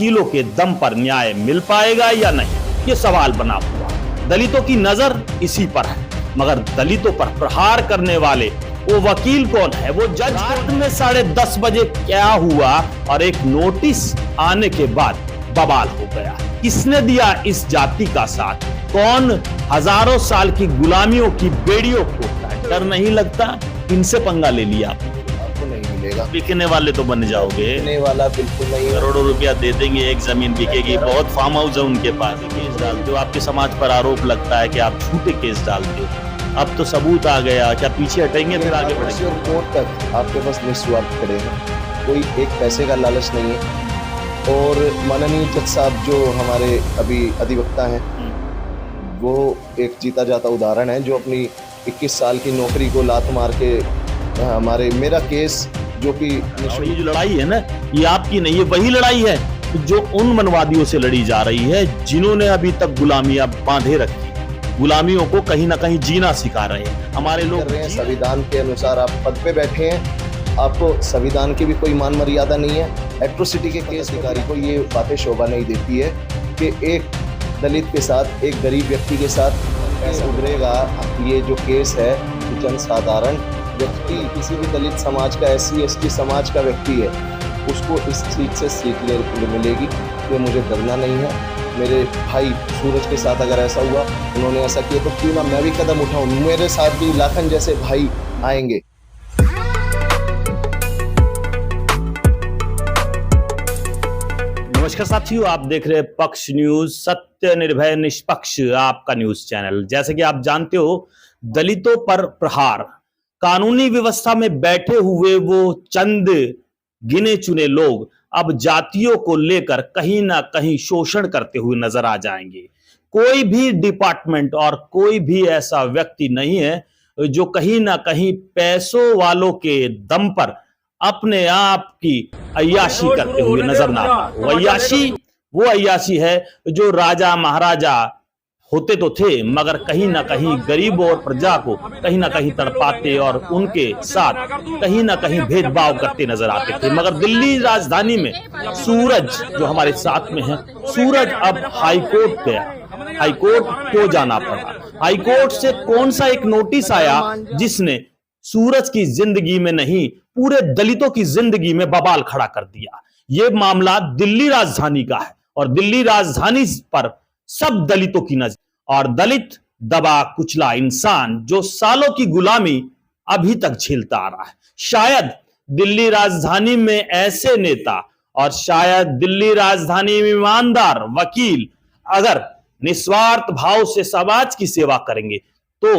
वकीलों के दम पर न्याय मिल पाएगा या नहीं, ये सवाल बना हुआ। दलितों की नजर इसी पर है, मगर दलितों पर प्रहार करने वाले वो वकील कौन है, वो जज। रात में 10:30 बजे क्या हुआ और एक नोटिस आने के बाद बवाल हो गया। किसने दिया इस जाति का साथ? कौन हजारों साल की गुलामियों की बेड़ियों को डर नहीं लगता? इनसे पंगा ले लिया आपको नहीं मिलेगा। बिकने वाले तो बन जाओगे। बिकने वाला बिल्कुल नहीं। करोड़ों रुपया दे देंगे, एक जमीन बिकेगी। बहुत फार्म हाउस है उनके पास। केस डालते हो, आपके समाज पर आरोप लगता है कि आप झूठे केस डालते हो। अब तो सबूत आ गया, क्या पीछे हटेंगे? फिर आगे बढ़ेंगे। कोर्ट तक आपके पास निस्वार्थ खड़े हैं, कोई एक पैसे का लालच नहीं है। और माननीय जज साहब जो हमारे अभी अधिवक्ता हैं, वो एक जीता जाता उदाहरण है, जो अपनी 21 साल की नौकरी को लात मार के मेरा केस जो कि ये जो लड़ाई है ना, ये आपकी नहीं, ये वही लड़ाई है जो उन मनवादियों से लड़ी जा रही है जिन्होंने अभी तक गुलामियां बांधे रखी, गुलामियों को कहीं ना कहीं जीना सिखा रहे हैं। हमारे लोग कर रहे हैं संविधान के अनुसार। आप पद पे बैठे हैं, आपको संविधान की भी कोई मान मर्यादा नहीं है। एट्रोसिटी के केस अधिकारी को ये बातें शोभा नहीं देती है कि एक दलित के साथ, एक गरीब व्यक्ति के साथ ऐसा उभरेगा। ये जो केस है, जनसाधारण व्यक्ति, किसी भी दलित समाज का, SC ST समाज का व्यक्ति है, उसको इस चीज से सीख मिलेगी कि मुझे डरना नहीं है। मेरे भाई सूरज के साथ अगर ऐसा हुआ, उन्होंने ऐसा किया, तो क्यों ना मैं भी कदम उठाऊं। मेरे साथ भी लाखन जैसे भाई आएंगे। नमस्कार साथियों, आप देख रहे हैं पक्ष न्यूज, सत्य, निर्भय, निष्पक्ष, आपका न्यूज चैनल। जैसे कि आप जानते हो, दलितों पर प्रहार, कानूनी व्यवस्था में बैठे हुए वो चंद गिने चुने लोग अब जातियों को लेकर कहीं ना कहीं शोषण करते हुए नजर आ जाएंगे। कोई भी डिपार्टमेंट और कोई भी ऐसा व्यक्ति नहीं है जो कहीं ना कहीं पैसों वालों के दम पर अपने आप की अय्याशी करते हुए नजर ना आए। वो अय्याशी है जो राजा महाराजा होते तो थे, मगर कहीं ना कहीं गरीब और प्रजा को कहीं ना कहीं तड़पाते और उनके साथ कहीं ना कहीं भेदभाव करते नजर आते थे। मगर दिल्ली राजधानी में सूरज जो हमारे साथ में है, सूरज अब हाईकोर्ट गया। हाईकोर्ट क्यों जाना पड़ा? हाईकोर्ट से कौन सा एक नोटिस आया जिसने सूरज की जिंदगी में नहीं, पूरे दलितों की जिंदगी में बवाल खड़ा कर दिया। यह मामला दिल्ली राजधानी का है और दिल्ली राजधानी पर सब दलितों की नजर, और दलित दबा कुचला इंसान जो सालों की गुलामी अभी तक झेलता आ रहा है। शायद दिल्ली राजधानी में ऐसे नेता और शायद दिल्ली राजधानी में ईमानदार वकील अगर निस्वार्थ भाव से समाज की सेवा करेंगे तो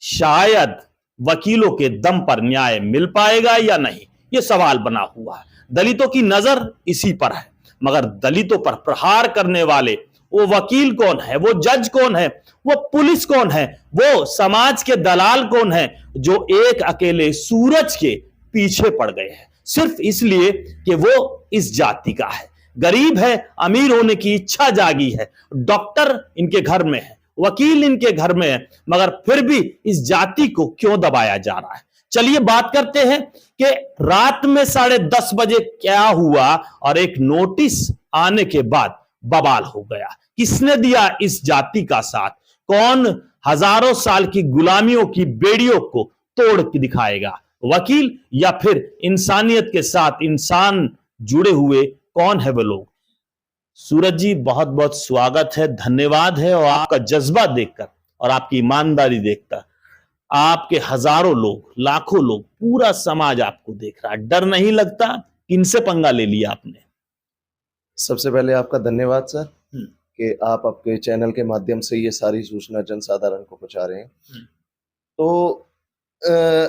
शायद वकीलों के दम पर न्याय मिल पाएगा या नहीं, यह सवाल बना हुआ है। दलितों की नजर इसी पर है, मगर दलितों पर प्रहार करने वाले वो वकील कौन है, वो जज कौन है, वो पुलिस कौन है, वो समाज के दलाल कौन है जो एक अकेले सूरज के पीछे पड़ गए हैं सिर्फ इसलिए कि वो इस जाति का है। गरीब है, अमीर होने की इच्छा जागी है, डॉक्टर इनके घर में है, वकील इनके घर में है, मगर फिर भी इस जाति को क्यों दबाया जा रहा है? चलिए बात करते हैं कि रात में 10:30 बजे क्या हुआ और एक नोटिस आने के बाद बवाल हो गया। किसने दिया इस जाति का साथ? कौन हजारों साल की गुलामियों की बेड़ियों को तोड़ के दिखाएगा? वकील या फिर इंसानियत के साथ इंसान जुड़े हुए कौन है वो लोग? सूरज जी, बहुत बहुत स्वागत है, धन्यवाद है। और आपका जज्बा देखकर और आपकी ईमानदारी देखकर आपके हजारों लोग, लाखों लोग, पूरा समाज आपको देख रहा है। डर नहीं लगता? किनसे पंगा ले लिया आपने? सबसे पहले आपका धन्यवाद सर कि आप आपके चैनल के माध्यम से ये सारी सूचना जनसाधारण को पहुंचा रहे हैं। तो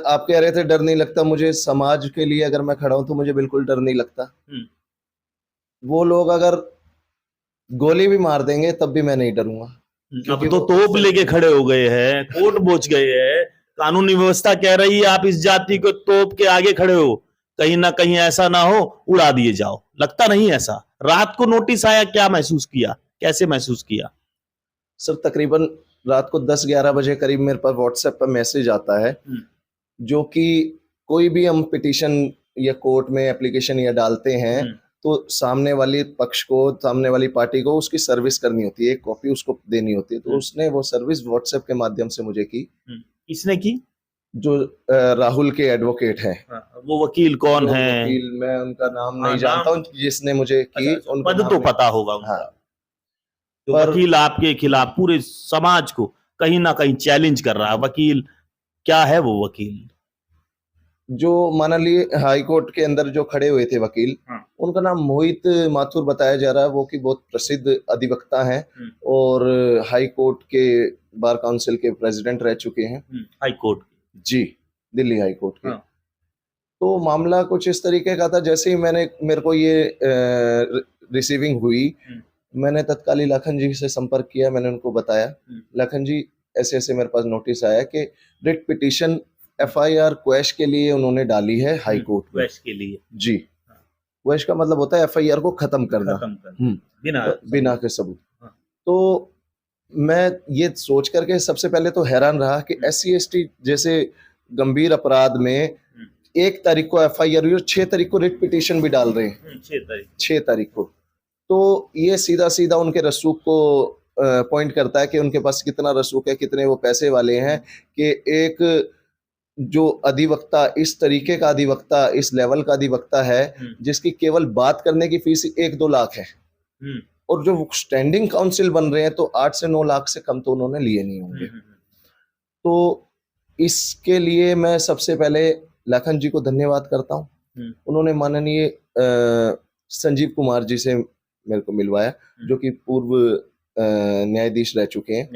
आप कह रहे थे डर नहीं लगता। मुझे समाज के लिए अगर मैं खड़ा हूं तो मुझे बिल्कुल डर नहीं लगता। वो लोग अगर गोली भी मार देंगे तब भी मैं नहीं डरूंगा। अब तो तोप लेके खड़े हो गए हैं, कोर्ट पहुंच गए हैं, कानूनी व्यवस्था कह रही है आप इस जाति को तोप के आगे खड़े हो, कहीं ना कहीं ऐसा ना हो उड़ा दिए जाओ। लगता नहीं ऐसा? रात को नोटिस आया, क्या महसूस किया, कैसे महसूस किया? सर तकरीबन रात को 10-11 बजे करीब मेरे पास व्हाट्सएप पर मैसेज आता है, जो कि कोई भी हम पिटीशन या कोर्ट में एप्लीकेशन या डालते हैं तो सामने वाली पक्ष को, सामने वाली पार्टी को उसकी सर्विस करनी होती है, एक कॉपी उसको देनी होती है। तो उसने वो सर्विस व्हाट्सएप के माध्यम से मुझे की। किसने की? जो राहुल के एडवोकेट हैं। वो वकील कौन जो है? वकील, मैं उनका नाम हाँ, नहीं जानता नाम- हूँ, जिसने मुझे की। अच्छा, उनका पद नाम तो नहीं- पता होगा उनका। हाँ, तो पर- वकील आपके खिलाफ पूरे समाज को कहीं ना कहीं चैलेंज कर रहा है। वकील क्या है वो वकील? जो माननीय हाई कोर्ट के अंदर जो खड़े हुए थे वकील, उनका नाम मोहित माथुर बताया जा रहा है। वो कि बहुत प्रसिद्ध अधिवक्ता हैं और हाई कोर्ट के बार काउंसिल के प्रेसिडेंट रह चुके हैं। High court? जी, दिल्ली हाई कोर्ट के। हाँ। तो मामला कुछ इस तरीके का था, जैसे ही मेरे को ये रिसीविंग हुई, मैंने तत्कालीन लखन जी से संपर्क किया। मैंने उनको बताया, लखन जी ऐसे ऐसे मेरे पास नोटिस आया कि रिट पिटीशन FIR क्वैश के लिए उन्होंने डाली है हाई कोर्ट में। क्वैश के लिए? जी, क्वैश का मतलब होता है FIR को खत्म करना, बिना के सबूत। हाँ। तो मैं ये सोच करके सबसे पहले तो हैरान रहा कि SC/ST जैसे गंभीर अपराध में 1 तारीख को FIR हुई और 6 तारीख को रिट पिटीशन भी डाल रहे हैं। 6 तारीख को। तो ये सीधा सीधा उनके रसूख को पॉइंट करता है कि उनके पास कितना रसूख है, कितने वो पैसे वाले हैं, कि एक जो अधिवक्ता, इस तरीके का अधिवक्ता, इस लेवल का अधिवक्ता है जिसकी केवल बात करने की फीस 1-2 लाख है, और जो स्टैंडिंग काउंसिल बन रहे हैं तो 8 से 9 लाख से कम तो उन्होंने लिए नहीं होंगे। तो इसके लिए मैं सबसे पहले लखन जी को धन्यवाद करता हूँ। उन्होंने माननीय संजीव कुमार जी से मेरे को मिलवाया, जो कि पूर्व न्यायाधीश रह चुके हैं।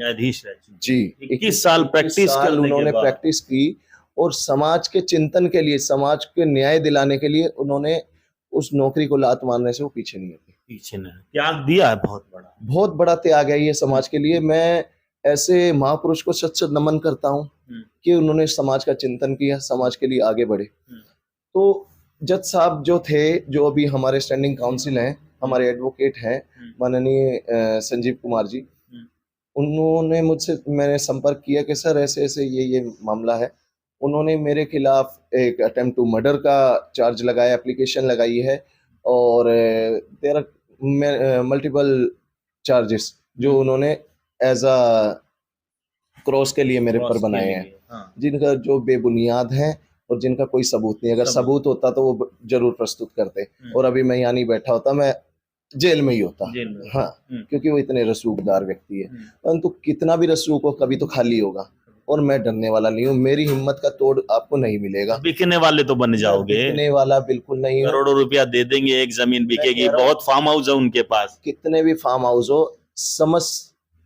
जी, 21 साल प्रैक्टिस करने के उन्होंने बाद प्रैक्टिस की और समाज के चिंतन के लिए, समाज के न्याय दिलाने के लिए उन्होंने उस नौकरी को लात मारने से वो पीछे नहीं हटे। पीछे नहीं, त्याग दिया है बहुत बड़ा त्याग है ये समाज के लिए। मैं ऐसे महापुरुष को सच नमन करता हूँ कि उन्होंने समाज का चिंतन किया, समाज के लिए आगे बढ़े। तो जज साहब जो थे, जो अभी हमारे स्टैंडिंग काउंसिल हैं, हमारे एडवोकेट हैं, माननीय संजीव कुमार जी, उन्होंने मुझसे, मैंने संपर्क किया कि सर ऐसे ऐसे ये मामला है। उन्होंने मेरे खिलाफ एक अटेम्प्ट टू मर्डर का चार्ज लगाया, एप्लीकेशन लगाई है, और 13 मल्टीपल चार्जेस जो उन्होंने एज अ क्रॉस के लिए मेरे पर बनाए हैं, जिनका जो बेबुनियाद हैं और जिनका कोई सबूत नहीं। अगर सबूत होता तो वो जरूर प्रस्तुत करते, और अभी मैं यहाँ नहीं बैठा होता, मैं जेल में ही होता। हाँ, क्योंकि वो इतने रसूखदार व्यक्ति है। परंतु कितना भी रसूख हो, कभी तो खाली होगा, और मैं डरने वाला नहीं हूँ। मेरी हिम्मत का तोड़ आपको नहीं मिलेगा। बिकने वाले तो बन जाओगे? बिकने वाला बिल्कुल नहीं हूँ। करोड़ों रुपया दे देंगे, एक जमीन बिकेगी। बहुत फार्म हाउस है उनके पास। कितने भी फार्म हाउस हो,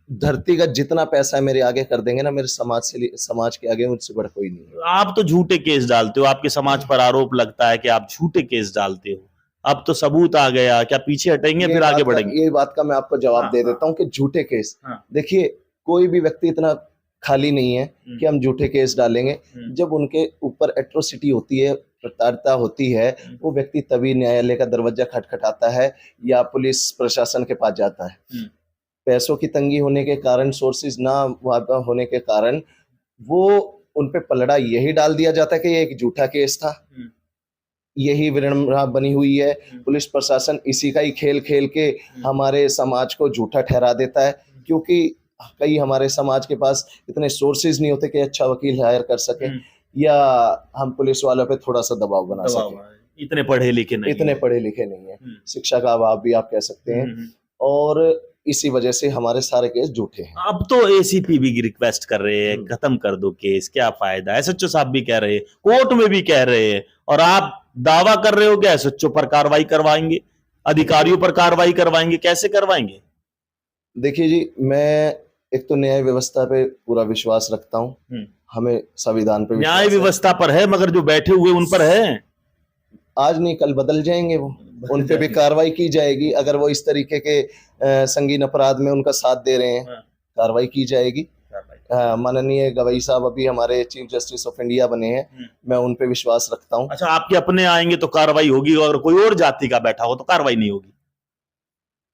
धरती का जितना पैसा है मेरे आगे कर देंगे ना, मेरे समाज के आगे मुझसे बड़ा कोई नहीं है। आप तो झूठे केस डालते हो, आपके समाज पर आरोप लगता है कि आप झूठे केस डालते हो। अब तो सबूत आ गया, क्या पीछे हटेंगे फिर आगे बढ़ेंगे? ये बात का मैं आपको जवाब दे देता हूँ कि झूठे केस, देखिए कोई भी व्यक्ति इतना खाली नहीं है कि हम झूठे केस डालेंगे। जब उनके ऊपर एट्रोसिटी होती है, प्रताड़ना होती है, वो व्यक्ति तभी न्यायालय का दरवाजा खटखटाता है या पुलिस प्रशासन के पास जाता है। पैसों की तंगी होने के कारण, सोर्सेज ना होने के कारण, वो उन पे पलड़ा यही डाल दिया जाता है कि ये एक झूठा केस था। यही विडंबना बनी हुई है। पुलिस प्रशासन इसी का ही खेल खेल के हमारे समाज को झूठा ठहरा देता है, क्योंकि कई हमारे समाज के पास इतने सोर्सेज नहीं होते कि अच्छा वकील हायर कर सके, या हम पुलिस वालों पे थोड़ा सा दबाव बना सके। इतने पढ़े लिखे नहीं है, शिक्षा का अभाव भी आप कह सकते हैं, और इसी वजह से हमारे सारे केस झूठे हैं। अब तो ACP भी रिक्वेस्ट कर रहे हैं, खत्म कर दो केस, क्या फायदा? SHO साहब भी कह रहे हैं, कोर्ट में भी कह रहे हैं, और आप दावा कर रहे हो कि SHO पर कार्रवाई करवाएंगे, अधिकारियों पर कार्रवाई करवाएंगे। कैसे करवाएंगे? देखिए जी, मैं एक तो न्याय व्यवस्था पे पूरा विश्वास रखता हूँ, हमें संविधान पे न्याय व्यवस्था पर है, मगर जो बैठे हुए उन पर है। आज नहीं कल बदल जाएंगे, वो उन पे भी कार्रवाई की जाएगी। अगर वो इस तरीके के संगीन अपराध में उनका साथ दे रहे हैं, कार्रवाई की जाएगी। माननीय गवई साहब अभी हमारे चीफ जस्टिस ऑफ इंडिया बने हैं, मैं उन पे विश्वास रखता हूँ। अच्छा, आपके अपने आएंगे तो कार्रवाई होगी, अगर कोई और जाति का बैठा हो तो कार्रवाई नहीं होगी?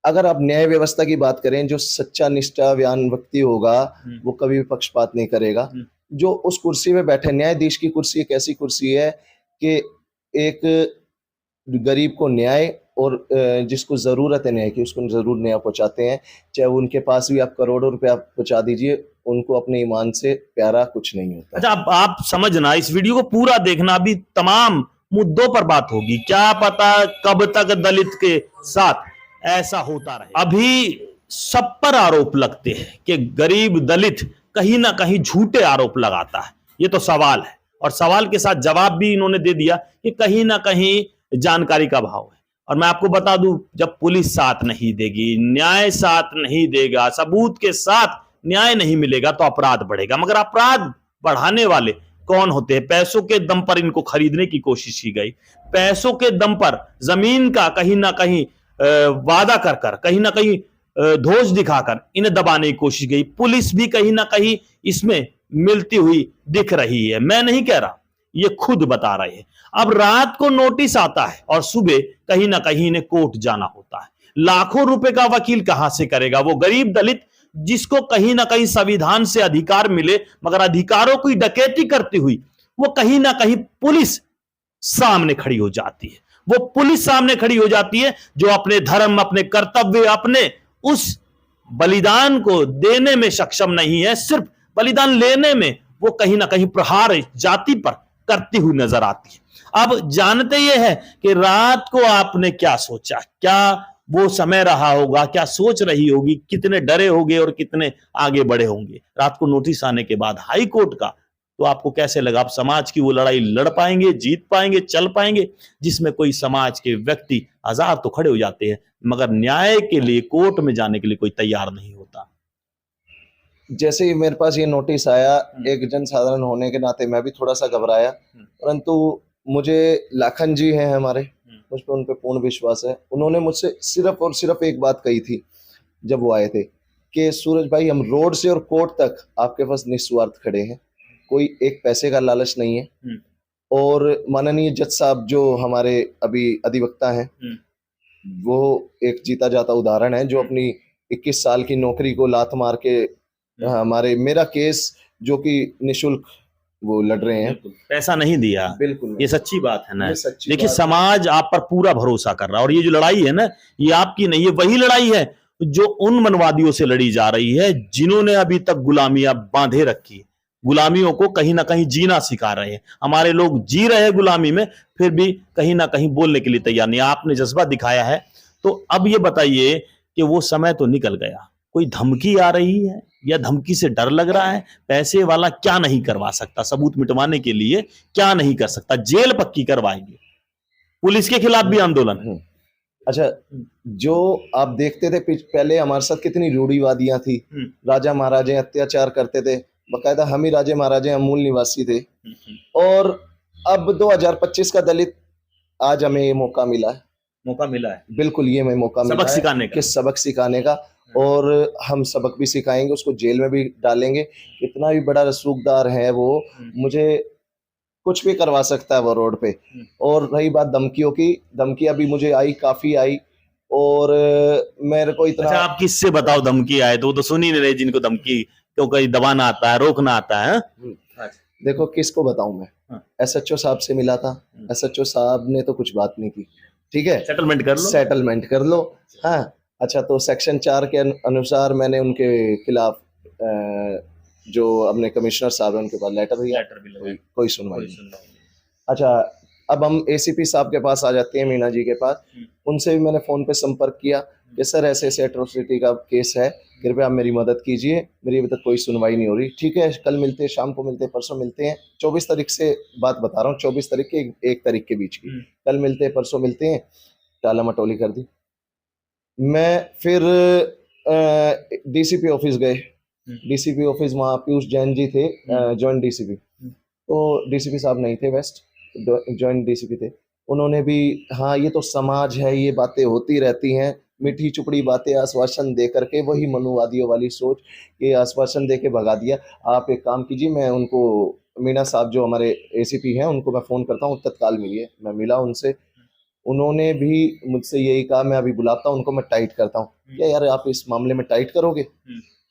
अगर आप न्याय व्यवस्था की बात करें, जो सच्चा निष्ठावान व्यक्ति होगा वो कभी भी पक्षपात नहीं करेगा। जो उस कुर्सी पे बैठे, न्यायाधीश की कुर्सी एक ऐसी कुर्सी है कि एक गरीब को न्याय और जिसको ज़रूरत है न्याय की उसको ज़रूर न्याय पहुंचाते हैं, चाहे उनके पास भी आप करोड़ों रुपया पहुंचा दीजिए, उनको अपने ईमान से प्यारा कुछ नहीं होता। अच्छा, अब आप समझना, इस वीडियो को पूरा देखना, अभी तमाम मुद्दों पर बात होगी। क्या पता कब तक दलित के साथ ऐसा होता रहे। अभी सब पर आरोप लगते हैं कि गरीब दलित कहीं ना कहीं झूठे आरोप लगाता है, ये तो सवाल है, और सवाल के साथ जवाब भी इन्होंने दे दिया कि कहीं ना कहीं जानकारी का अभाव है। और मैं आपको बता दूं, जब पुलिस साथ नहीं देगी, न्याय साथ नहीं देगा, सबूत के साथ न्याय नहीं मिलेगा, तो अपराध बढ़ेगा। मगर अपराध बढ़ाने वाले कौन होते हैं? पैसों के दम पर इनको खरीदने की कोशिश की गई, पैसों के दम पर जमीन का कहीं ना कहीं वादा कर कर, कहीं ना कहीं धोष दिखाकर इन्हें दबाने की कोशिश गई। पुलिस भी कहीं ना कहीं इसमें मिलती हुई दिख रही है, मैं नहीं कह रहा, ये खुद बता रहे हैं। अब रात को नोटिस आता है और सुबह कहीं ना कहीं इन्हें कोर्ट जाना होता है। लाखों रुपए का वकील कहां से करेगा वो गरीब दलित, जिसको कहीं ना कहीं संविधान से अधिकार मिले, मगर अधिकारों की डकैती करती हुई वो कहीं ना कहीं पुलिस सामने खड़ी हो जाती है। वो पुलिस सामने खड़ी हो जाती है जो अपने धर्म, अपने कर्तव्य, अपने उस बलिदान को देने में सक्षम नहीं है, सिर्फ बलिदान लेने में वो कहीं ना कहीं प्रहार जाति पर करती हुई नजर आती है। अब जानते ये है कि रात को आपने क्या सोचा, क्या वो समय रहा होगा, क्या सोच रही होगी, कितने डरे होंगे और कितने आगे बढ़े होंगे। रात को नोटिस आने के बाद हाई कोर्ट का, तो आपको कैसे लगा? आप समाज की वो लड़ाई लड़ पाएंगे, जीत पाएंगे, चल पाएंगे, जिसमें कोई समाज के व्यक्ति हजार तो खड़े हो जाते हैं, मगर न्याय के लिए कोर्ट में जाने के लिए कोई तैयार नहीं होता। जैसे ही मेरे पास ये नोटिस आया, एक जनसाधारण होने के नाते मैं भी थोड़ा सा घबराया, परंतु मुझे लाखन जी हैं हमारे, मुझ पर उन पर पूर्ण विश्वास है। उन्होंने मुझसे सिर्फ और सिर्फ एक बात कही थी जब वो आए थे कि सूरज भाई, हम रोड से और कोर्ट तक आपके पास निस्वार्थ खड़े हैं, कोई एक पैसे का लालच नहीं है। और माननीय जज साहब जो हमारे अभी अधिवक्ता हैं, वो एक जीता जाता उदाहरण है, जो अपनी 21 साल की नौकरी को लात मार के हमारे मेरा केस जो कि निशुल्क वो लड़ रहे हैं, पैसा नहीं दिया। बिल्कुल ये सच्ची बात है ना। ये सच्ची देखिए, बात समाज आप पर पूरा भरोसा कर रहा है, और ये जो लड़ाई है ना, ये आपकी नहीं है, वही लड़ाई है जो उन मनवादियों से लड़ी जा रही है जिन्होंने अभी तक गुलामियां बांधे रखी है, गुलामियों को कहीं ना कहीं जीना सिखा रहे हैं। हमारे लोग जी रहे हैं गुलामी में, फिर भी कहीं ना कहीं बोलने के लिए तैयार नहीं। आपने जज्बा दिखाया है, तो अब ये बताइए कि वो समय तो निकल गया, कोई धमकी आ रही है या धमकी से डर लग रहा है? पैसे वाला क्या नहीं करवा सकता? सबूत मिटवाने के लिए क्या नहीं कर सकता? जेल पक्की करवाएंगे, पुलिस के खिलाफ भी आंदोलन। अच्छा, जो आप देखते थे पहले हमारे साथ कितनी रूढ़िवादियां थी, राजा महाराजे अत्याचार करते थे, बकायदा हम ही राजे महाराजे, हम मूल निवासी थे। और अब 2025 का दलित, आज हमें ये मौका मिला है, बिल्कुल ये हमें मौका मिला सबक सिखाने का, सबक सिखाने का, और हम सबक भी सिखाएंगे, उसको जेल में भी डालेंगे। कितना भी बड़ा रसूखदार है वो, मुझे कुछ भी करवा सकता है वो रोड पे। और रही बात धमकियों की, धमकी अभी मुझे आई, काफी आई, और मेरे को इतना। अच्छा, आप किससे बताओ धमकी आए? तो वो तो सुन ही नहीं रहे जिनको धमकी क्यों कहीं दबाना आता है, रोकना आता है। देखो किसको बताऊं मैं, एसएचओ साहब से मिला था, एसएचओ साहब ने तो कुछ बात नहीं की, ठीक है, सेटलमेंट कर लो। हाँ, अच्छा, तो सेक्शन 4 के अनुसार मैंने उनके खिलाफ जो अपने कमिश्नर साहब है उनके पास लेटर दिया, कोई सुनवाई नहीं। अच्छा, अब हम एसीपी साहब के पास आ जाते हैं, मीना जी के पास। उनसे भी मैंने फोन पे संपर्क किया कि सर ऐसे ऐसे एट्रोसिटी का केस है, कृपया आप मेरी मदद कीजिए, मेरी अभी तक कोई सुनवाई नहीं हो रही। ठीक है, कल मिलते हैं, शाम को मिलते हैं, परसों मिलते हैं। 24 तारीख से बात बता रहा हूँ, 24 तारीख के 1 तारीख के बीच की, कल मिलते हैं, परसों मिलते हैं, टाला मटोली कर दी। मैं फिर डीसीपी ऑफिस गए, डीसीपी ऑफिस, वहाँ पीयूष जैन जी थे, जॉइंट डीसीपी, तो डीसीपी साहब नहीं थे, वेस्ट जॉइंट डीसीपी थे। उन्होंने भी, हाँ ये तो समाज है, ये बातें होती रहती हैं, मीठी चुपड़ी बातें, आश्वासन दे करके, वही मनुवादियों वाली सोच, ये आश्वासन दे के भगा दिया। आप एक काम कीजिए, मैं उनको, मीना साहब जो हमारे एसीपी हैं, उनको मैं फ़ोन करता हूँ, तत्काल मिलिए। मैं मिला उनसे, उन्होंने भी मुझसे यही कहा, मैं अभी बुलाता हूँ उनको, मैं टाइट करता हूँ। क्या यार आप इस मामले में टाइट करोगे,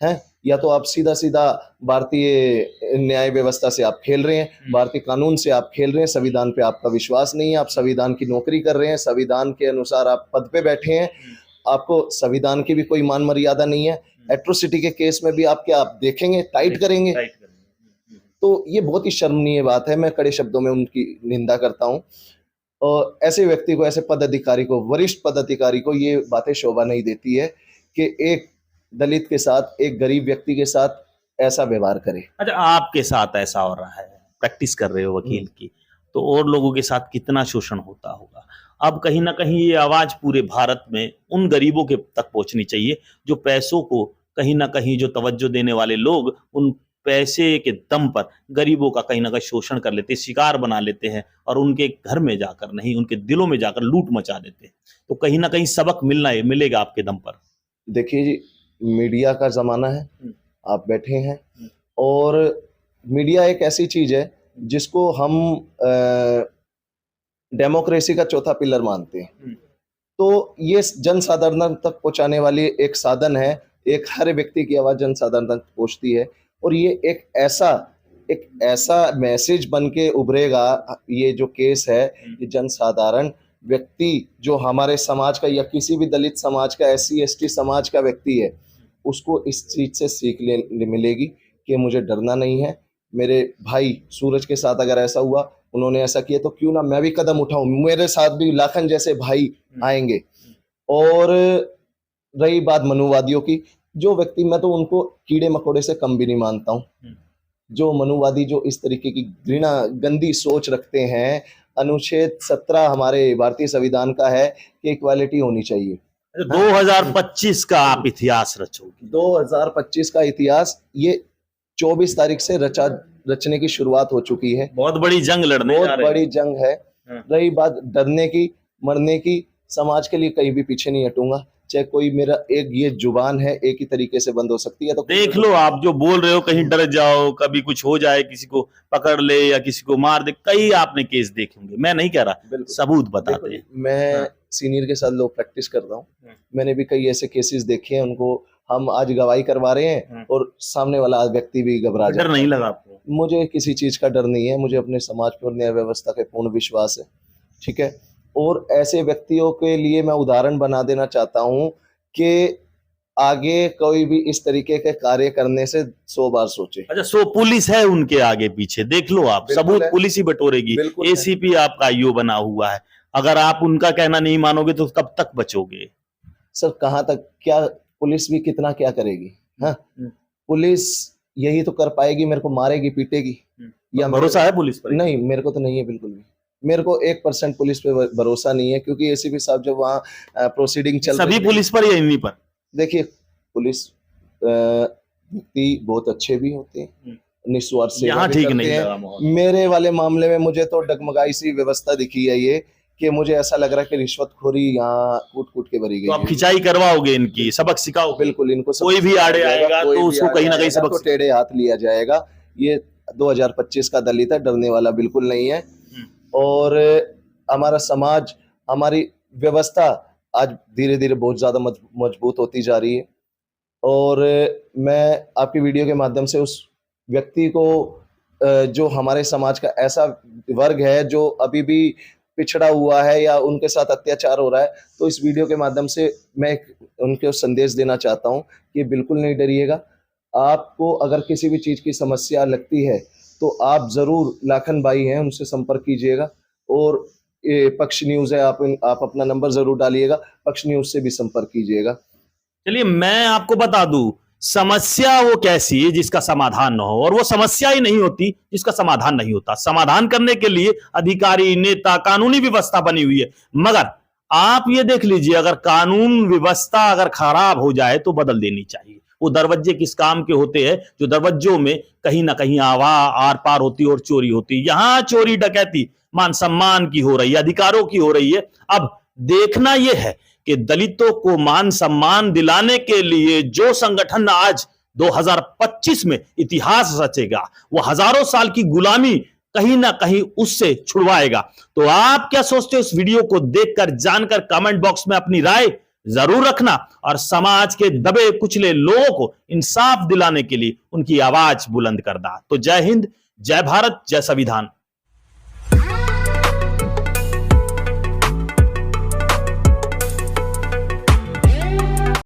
हैं, या तो आप सीधा सीधा भारतीय न्याय व्यवस्था से आप खेल रहे हैं, भारतीय कानून से आप खेल रहे हैं, संविधान पे आपका विश्वास नहीं है, आप संविधान की नौकरी कर रहे हैं, संविधान के अनुसार आप पद पे बैठे हैं, आपको संविधान की भी कोई मान मर्यादा नहीं है। एट्रोसिटी के केस में भी आप क्या आप देखेंगे, टाइट करेंगे? तो ये बहुत ही शर्मनीय बात है, मैं कड़े शब्दों में उनकी निंदा करता हूँ। और ऐसे व्यक्ति को, ऐसे पदाधिकारी को, वरिष्ठ पदाधिकारी को ये बातें शोभा नहीं देती है कि एक दलित के साथ, एक गरीब व्यक्ति के साथ ऐसा व्यवहार करे। अच्छा, आपके साथ ऐसा हो रहा है, प्रैक्टिस कर रहे हो वकील की, तो और लोगों के साथ कितना शोषण होता होगा। अब कहीं ना कहीं ये आवाज पूरे भारत में उन गरीबों के तक पहुंचनी चाहिए जो पैसों को कहीं ना कहीं, जो तवज्जो देने वाले लोग उन पैसे के दम पर गरीबों का कहीं ना कहीं शोषण कर लेते हैं, शिकार बना लेते हैं और उनके घर में जाकर नहीं, उनके दिलों में जाकर लूट मचा देते हैं। तो कहीं ना कहीं सबक मिलेगा आपके दम पर। देखिए जी, मीडिया का जमाना है, आप बैठे हैं और मीडिया एक ऐसी चीज है जिसको हम डेमोक्रेसी का चौथा पिलर मानते हैं। तो ये जनसाधारण तक पहुंचाने वाली एक साधन है, एक हर व्यक्ति की आवाज जनसाधारण तक पहुंचती है और ये एक ऐसा मैसेज बन के उभरेगा। ये जो केस है, ये जनसाधारण व्यक्ति जो हमारे समाज का या किसी भी दलित समाज का, SC ST समाज का व्यक्ति है, उसको इस चीज से सीख मिलेगी कि मुझे डरना नहीं है। मेरे भाई सूरज के साथ अगर ऐसा हुआ, उन्होंने ऐसा किया, तो क्यों ना मैं भी कदम उठाऊं, मेरे साथ भी लाखन जैसे भाई आएंगे। और रही बात मनुवादियों की, जो व्यक्ति, मैं तो उनको कीड़े मकोड़े से कम भी नहीं मानता हूं। जो मनुवादी जो इस तरीके की घृणा, गंदी सोच रखते हैं, अनुच्छेद 17 हमारे भारतीय संविधान का है कि इक्वालिटी होनी चाहिए। 2025 का आप इतिहास रचोगे। 2025 का इतिहास ये 24 तारीख से रचने की शुरुआत हो चुकी है। बहुत बड़ी जंग लड़ने बहुत बड़ी जंग है। रही बात डरने की, मरने की, समाज के लिए कहीं भी पीछे नहीं हटूंगा। चाहे कोई मेरा एक ये जुबान है एक ही तरीके से बंद हो सकती है। तो देख लो, आप जो बोल रहे हो, कहीं डर जाओ, कभी कुछ हो जाए, किसी को पकड़ ले या किसी को मार दे, कई आपने केस देखे होंगे। मैं नहीं कह रहा, सबूत बताते हैं। मैं सीनियर के साथ लो प्रैक्टिस कर रहा हूँ, मैंने भी कई ऐसे केसेस देखे हैं। उनको हम आज गवाही करवा रहे हैं और सामने वाला व्यक्ति भी घबरा जाता है। डर नहीं लगा आपको? मुझे किसी चीज का डर नहीं है, मुझे अपने समाज पर, न्याय व्यवस्था के पूर्ण विश्वास है। ठीक है, और ऐसे व्यक्तियों के लिए मैं उदाहरण बना देना चाहता हूं कि आगे कोई भी इस तरीके के कार्य करने से 100 बार सोचे। अच्छा, सो पुलिस है उनके आगे पीछे, देख लो आप, सबूत पुलिस ही बटोरेगी। ACP आपका IO बना हुआ है, अगर आप उनका कहना नहीं मानोगे तो कब तक बचोगे? सर कहां तक, क्या पुलिस भी कितना क्या करेगी? हाँ, पुलिस यही तो कर पाएगी, मेरे को मारेगी, पीटेगी। या भरोसा है पुलिस पर? नहीं, मेरे को तो नहीं है, बिल्कुल भी। मेरे को 1% पुलिस पे भरोसा नहीं है, क्योंकि ACP साहब जब वहाँ प्रोसीडिंग चल सभी पुलिस पर या इन्हीं पर? देखिए, पुलिस व्यक्ति बहुत अच्छे भी होते हैं, निस्वार्थ से यहाँ ठीक नहीं लगा। मेरे वाले मामले में मुझे तो डगमगाई सी व्यवस्था दिखी है ये, कि मुझे ऐसा लग रहा है कि रिश्वतखोरी यहाँ कूट कूट के भरी गई। तो आप खिंचाई करवाओगे, इनकी सबक सिखाओ? बिल्कुल, इनको कोई भी आड़े आएगा तो उसको कहीं ना कहीं सबक, तो टेढ़े हाथ लिया जाएगा। ये 2025 का दलित है, डरने वाला बिल्कुल नहीं है। और हमारा समाज, हमारी व्यवस्था आज धीरे धीरे बहुत ज्यादा मजबूत होती जा रही है। और मैं आपकी वीडियो के माध्यम से उस व्यक्ति को, जो हमारे समाज का ऐसा वर्ग है जो अभी भी पिछड़ा हुआ है या उनके साथ अत्याचार हो रहा है, तो इस वीडियो के माध्यम से मैं उनको संदेश देना चाहता हूं कि बिल्कुल नहीं डरिएगा। आपको अगर किसी भी चीज की समस्या लगती है तो आप जरूर, लाखन भाई हैं, उनसे संपर्क कीजिएगा। और ये पक्ष न्यूज है, आप अपना नंबर जरूर डालिएगा, पक्ष न्यूज से भी संपर्क कीजिएगा। चलिए, मैं आपको बता दूं, समस्या वो कैसी है जिसका समाधान न हो, और वो समस्या ही नहीं होती जिसका समाधान नहीं होता। समाधान करने के लिए अधिकारी, नेता, कानूनी व्यवस्था बनी हुई है। मगर आप ये देख लीजिए, अगर कानून व्यवस्था अगर खराब हो जाए तो बदल देनी चाहिए। वो दरवाजे किस काम के होते हैं जो दरवाजों में कहीं ना कहीं आर पार होती और चोरी होती। यहां चोरी डकैती मान सम्मान की हो रही है, अधिकारों की हो रही है। अब देखना यह है कि दलितों को मान सम्मान दिलाने के लिए जो संगठन आज 2025 में इतिहास रचेगा, वो हजारों साल की गुलामी कहीं ना कहीं उससे छुड़वाएगा। तो आप क्या सोचते हो? इस वीडियो को देखकर, जानकर कमेंट बॉक्स में अपनी राय जरूर रखना और समाज के दबे कुचले लोगों को इंसाफ दिलाने के लिए उनकी आवाज बुलंद करना। तो जय हिंद, जय भारत, जय संविधान।